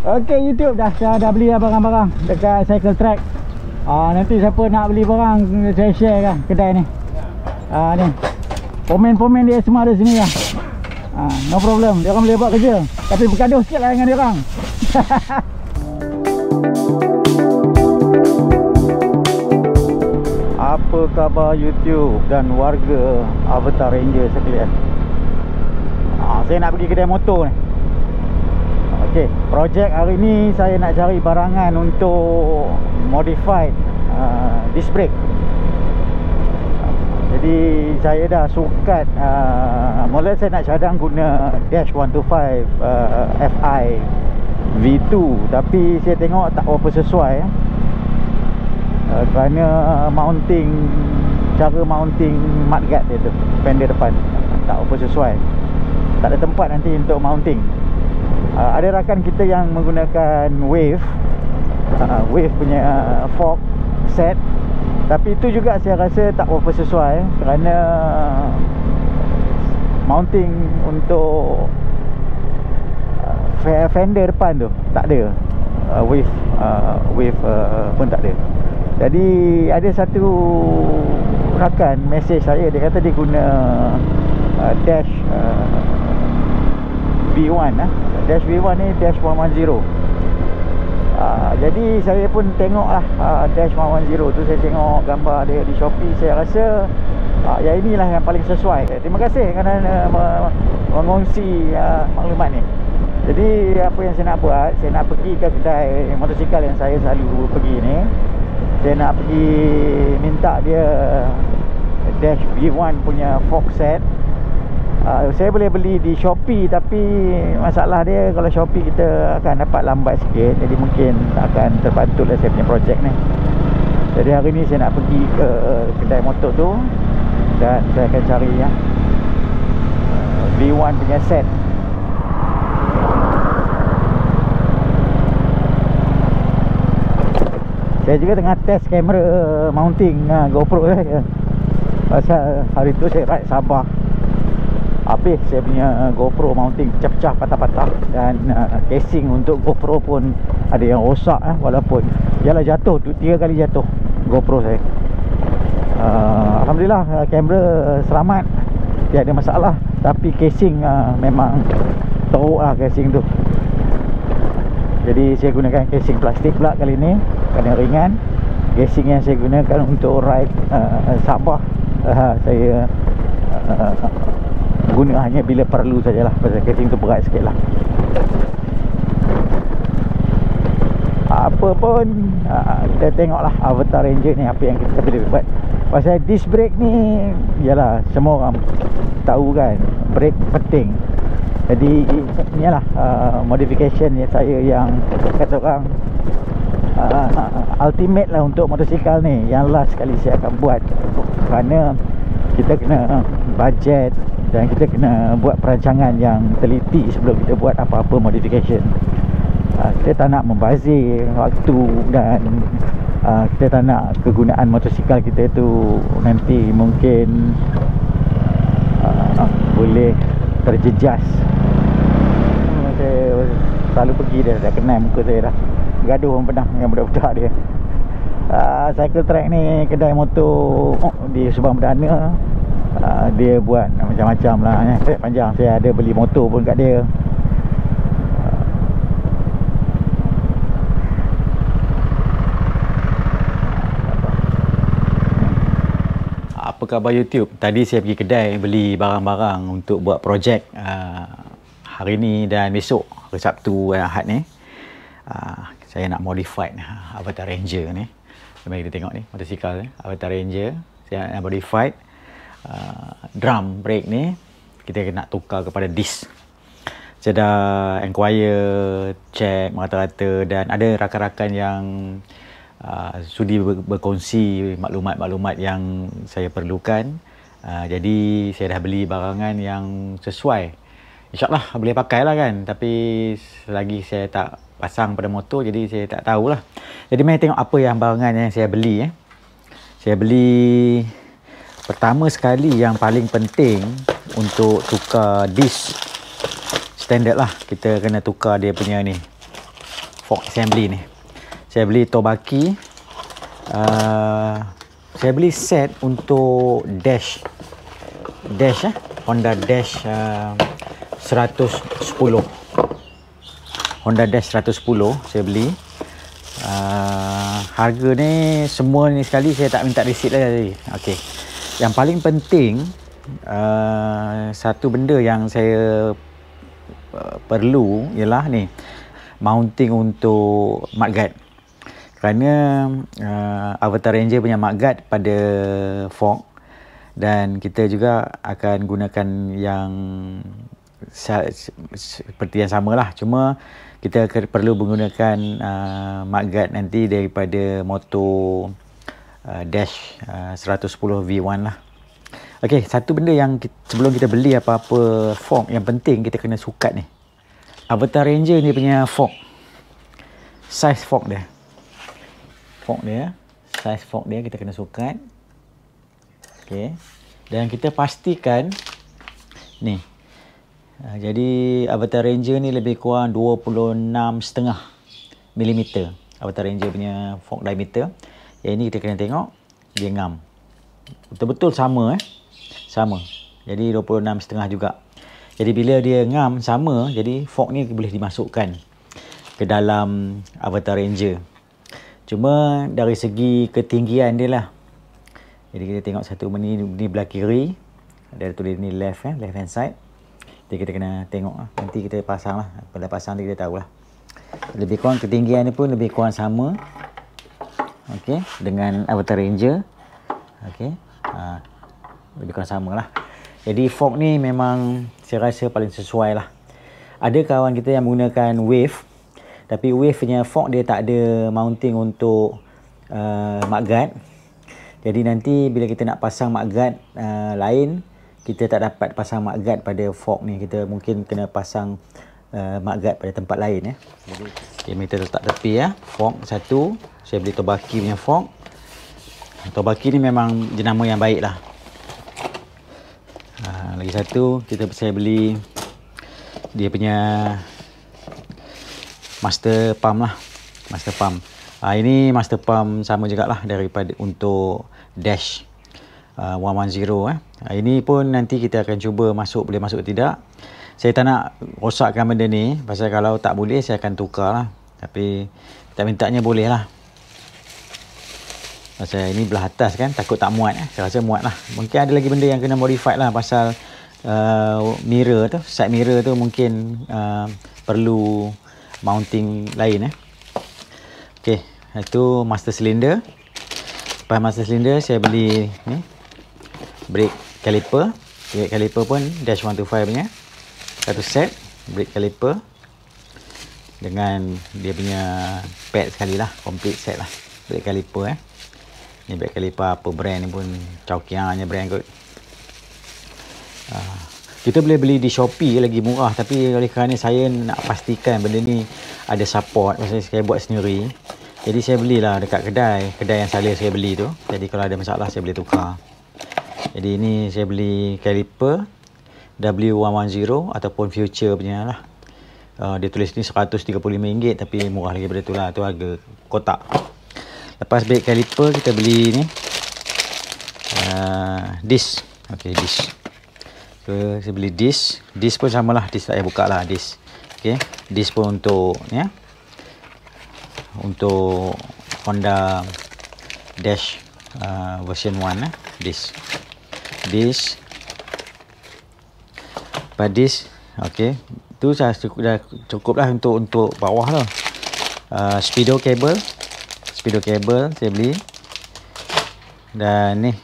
Okey YouTube, saya dah beli barang-barang dekat Cycle Track. Nanti siapa nak beli barang saya share kan kedai ni. Ni. Komen-komen dia semua ada sini lah. No problem, dia orang boleh buat kerja. Tapi bergaduh sikit lah dengan dia orang. Apa khabar YouTube dan warga Avatar Ranger sekalian? Saya nak pergi kedai motor ni. Okey, projek hari ni saya nak cari barangan untuk modified disc brake. Jadi saya dah sukat, mula saya nak cadang guna Dash 125 Fi V2, tapi saya tengok tak berapa sesuai kerana cara mounting mudguard dia tu, fender depan tak berapa sesuai, tak ada tempat nanti untuk mounting. Ada rakan kita yang menggunakan Wave punya fork set, tapi itu juga saya rasa tak berapa sesuai kerana mounting untuk fender depan tu tak ada. Wave pun tak ada. Jadi ada satu rakan mesej saya, dia kata dia guna Dash V1 Dash V1 ni Dash 110. Jadi saya pun tengok lah Dash 110 tu, saya tengok gambar dia di Shopee. Saya rasa yang inilah yang paling sesuai. Terima kasih kerana mengongsi maklumat ni. Jadi apa yang saya nak buat, saya nak pergi ke kedai motosikal yang saya selalu pergi ni. Saya nak pergi minta dia Dash V1 punya fork set. Saya boleh beli di Shopee, tapi masalah dia kalau Shopee kita akan dapat lambat sikit, jadi mungkin akan terbantu lah saya punya projek ni. Jadi hari ni saya nak pergi ke kedai motor tu dan saya akan cari V1 punya set. Saya juga tengah test kamera mounting GoPro saya. Pasal hari tu saya ride Sabah, habis saya punya GoPro mounting pecah-pecah, patah-patah. Dan casing untuk GoPro pun ada yang rosak walaupun ialah jatuh 3 kali jatuh GoPro saya. Alhamdulillah kamera selamat, tiada masalah. Tapi casing memang teruk lah casing tu. Jadi saya gunakan casing plastik pula kali ni kerana ringan. Casing yang saya gunakan untuk ride Sabah, saya guna hanya bila perlu sajalah, pasal casing tu berat sikit lah. Apa pun kita tengoklah Avatar Ranger ni apa yang kita boleh buat. Pasal disc brake ni, yalah semua orang tahu kan, brake penting. Jadi inilah modification yang saya yang kata orang ultimate lah untuk motosikal ni, yang last sekali saya akan buat. Kerana kita kena budget dan kita kena buat perancangan yang teliti sebelum kita buat apa-apa modification. Kita tak nak membazir waktu dan kita tak nak kegunaan motosikal kita tu nanti mungkin boleh terjejas. Saya selalu pergi dah kenal muka saya dah. Gaduh pun pernah dengan budak-budak dia. Cycle Track ni kedai motor di Subang Perdana. Dia buat macam-macam lah panjang. Saya ada beli motor pun kat dia. Apa khabar YouTube? Tadi saya pergi kedai beli barang-barang untuk buat projek hari ni dan besok, hari Sabtu Ahad ni. Saya nak modify Avatar Ranger ni. Mari kita tengok ni motosikal ni, Avatar Ranger. Saya nak modify drum brake ni, kita nak tukar kepada disc. Saya dah inquire, check rata-rata, dan ada rakan-rakan yang sudi berkongsi maklumat-maklumat yang saya perlukan. Jadi saya dah beli barangan yang sesuai. InsyaAllah boleh pakai lah kan. Tapi selagi saya tak pasang pada motor, jadi saya tak tahulah. Jadi mari tengok apa yang barangan yang saya beli. Saya beli pertama sekali, yang paling penting untuk tukar disc standard lah, kita kena tukar dia punya ni fork assembly ni. Saya beli Tobaki. Saya beli set untuk dash Honda Dash 110. Honda Dash 110 saya beli. Harga ni semua ni sekali saya tak minta receipt lah tadi. Okey. Yang paling penting satu benda yang saya perlu ialah ni, mounting untuk mudguard. Kerana Avatar Ranger punya mudguard pada fork, dan kita juga akan gunakan yang seperti yang samalah, cuma kita perlu menggunakan mudguard nanti daripada motor Dash 110 V1 lah. Okey, satu benda yang sebelum kita beli apa-apa fork, yang penting kita kena sukat ni. Avatar Ranger ni punya fork, size fork dia, size fork dia kita kena sukat. Okey, dan kita pastikan ni. Jadi Avatar Ranger ni lebih kurang 26.5 mm Avatar Ranger punya fork diameter. Yang ini kita kena tengok dia ngam. Betul-betul sama sama. Jadi 26.5 juga. Jadi bila dia ngam sama, jadi fork ni boleh dimasukkan ke dalam Avatar Ranger. Cuma dari segi ketinggian dia lah. Jadi kita tengok satu ni belah kiri. Ada tulis ni left hand side. Jadi kita kena tengok lah. Nanti kita pasang lah. Bila pasang nanti kita tahu lah. Lebih kurang ketinggian ni pun lebih kurang sama. Okey, dengan Avatar Ranger. Okey. Lebih kurang sama lah. Jadi fork ni memang saya rasa paling sesuai lah. Ada kawan kita yang menggunakan wave. Tapi wave punya fork dia tak ada mounting untuk mudguard. Jadi nanti bila kita nak pasang mudguard lain, kita tak dapat pasang mudguard pada fork ni. Kita mungkin kena pasang mudguard pada tempat lain. Jadi okay, kita letak tepi fork satu. Saya beli Tobaki punya fork. Tobaki ni memang jenama yang baik lah. Lagi satu saya beli dia punya master pump lah. Master pump. Ini master pump sama jugalah daripada untuk Dash 110. Ini pun nanti kita akan cuba boleh masuk ke tidak. Saya tak nak rosakkan benda ni, pasal kalau tak boleh saya akan tukar lah. Tapi tak mintanya boleh lah. Pasal ini belah atas kan, takut tak muat. Saya rasa muat lah. Mungkin ada lagi benda yang kena modified lah, pasal mirror tu, side mirror tu mungkin perlu mounting lain. Okey, itu master cylinder. Lepas master cylinder saya beli ni brake caliper. Brake caliper pun Dash 125 punya. Satu set brake caliper dengan dia punya pad sekali lah, complete set lah brake caliper. Ni brake caliper apa brand ni pun Chowkiang brand kot. Kita boleh beli di Shopee lagi murah, tapi oleh kerana saya nak pastikan benda ni ada support, pasal saya buat sendiri. Jadi saya belilah dekat kedai yang saya beli tu. Jadi kalau ada masalah saya boleh tukar. Jadi ini saya beli caliper W110 ataupun Future punya lah. Dia tulis ni RM135, tapi murah lagi daripada tu lah. Tu harga kotak. Lepas brake caliper kita beli ni disc. Okey, disc. So, saya beli disc. Disc pun samalah, disc tak payah buka lah, disc. Okey, disc pun untuk ni untuk Honda Dash version 1 disc. Lepas disc, okey, tu dah cukup lah untuk bawah lah. Speedo cable saya beli. Dan ni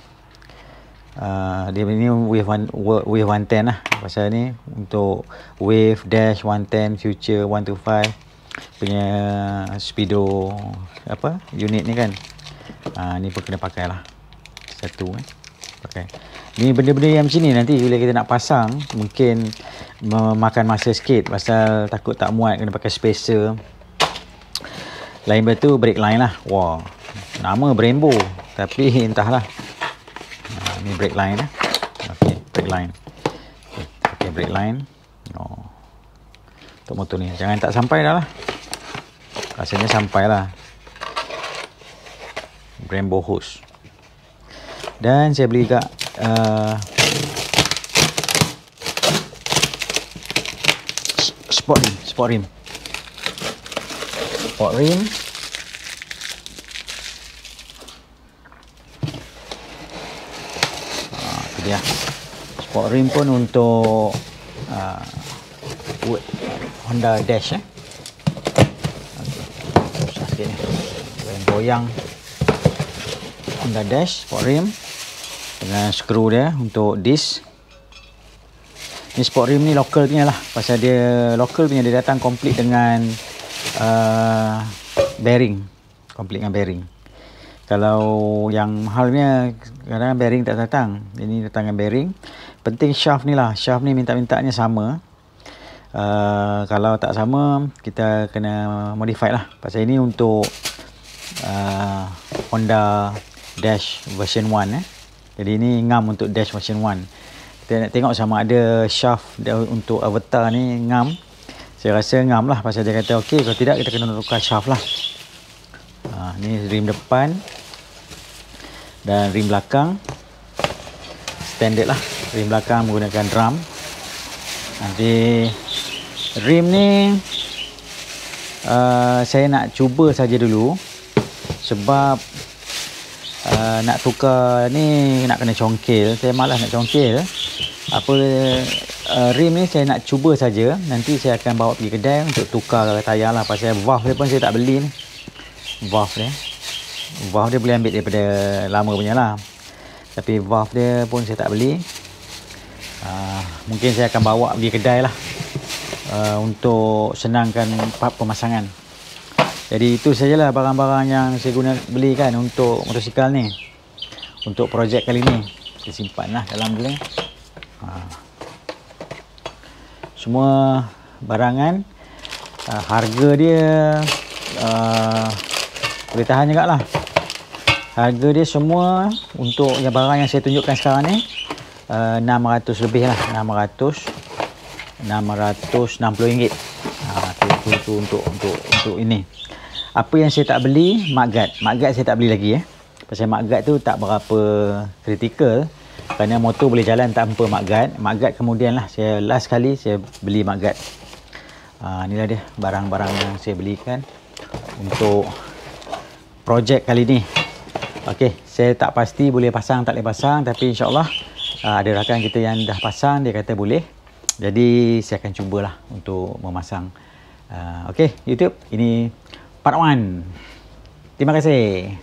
dia ni wave 110 lah. Pasal ni untuk wave Dash 110 Future 125 punya speedo unit ni kan. Ni pun kena pakai lah satu pakai. Ni benda-benda yang macam ni nanti bila kita nak pasang mungkin memakan masa sikit, pasal takut tak muat, kena pakai spacer. Lain batu brake line lah. Wah, nama Brembo tapi entahlah. Ni brake line okey, brake line. Okey, brake line. Untuk motor ni jangan tak sampai dah lah. Rasanya sampailah brand Bohus. Dan saya beli juga sport rim. Itu dia. Sport rim pun untuk Honda Dash susah sikit ni. Goyang Honda Dash sport rim dengan skru dia untuk disc. Ni sport rim ni local punya lah, pasal dia local punya, dia datang komplit dengan bearing, komplit dengan bearing. Kalau yang mahal punya kadang-kadang bearing tak datang, ini datang dengan bearing. Penting shaft ni lah, shaft ni minta-mintanya sama. Kalau tak sama kita kena modify lah, pasal ini untuk Honda Dash version 1 Jadi ini ngam untuk Dash version 1. Kita nak tengok sama ada shaft dia untuk Avatar ni ngam. Saya rasa ngam lah, pasal dia kata okey, kalau tidak kita kena tukar shaft lah. Ni rim depan dan rim belakang standard lah. Rim belakang menggunakan drum. Nanti rim ni saya nak cuba saja dulu, sebab nak tukar ni nak kena congkel. Saya malas nak congkel. Rim ni saya nak cuba saja. Nanti saya akan bawa pergi kedai untuk tukar tayar lah. Pasal valve dia pun saya tak beli ni. Valve dia boleh ambil daripada lama punya lah, tapi valve dia pun saya tak beli. Mungkin saya akan bawa pergi kedai lah, untuk senangkan pemasangan. Jadi itu sajalah barang-barang yang saya belikan untuk motosikal ni, untuk projek kali ni. Saya simpan lah dalam ni. Semua barangan, harga dia boleh tahan juga lah. Harga dia semua untuk yang barang yang saya tunjukkan sekarang ni 600 lebih lah, 660 ringgit. Itu untuk ini. Apa yang saya tak beli, mudguard saya tak beli lagi pasal mudguard tu tak berapa kritikal, kerana motor boleh jalan tanpa mudguard kemudian lah saya last kali saya beli mudguard. Inilah dia barang-barang yang saya belikan untuk projek kali ni. Okey, saya tak pasti boleh pasang tak boleh pasang, tapi insyaAllah ada rakan kita yang dah pasang, dia kata boleh. Jadi saya akan cubalah untuk memasang. Okey, YouTube, ini part 1. Terima kasih.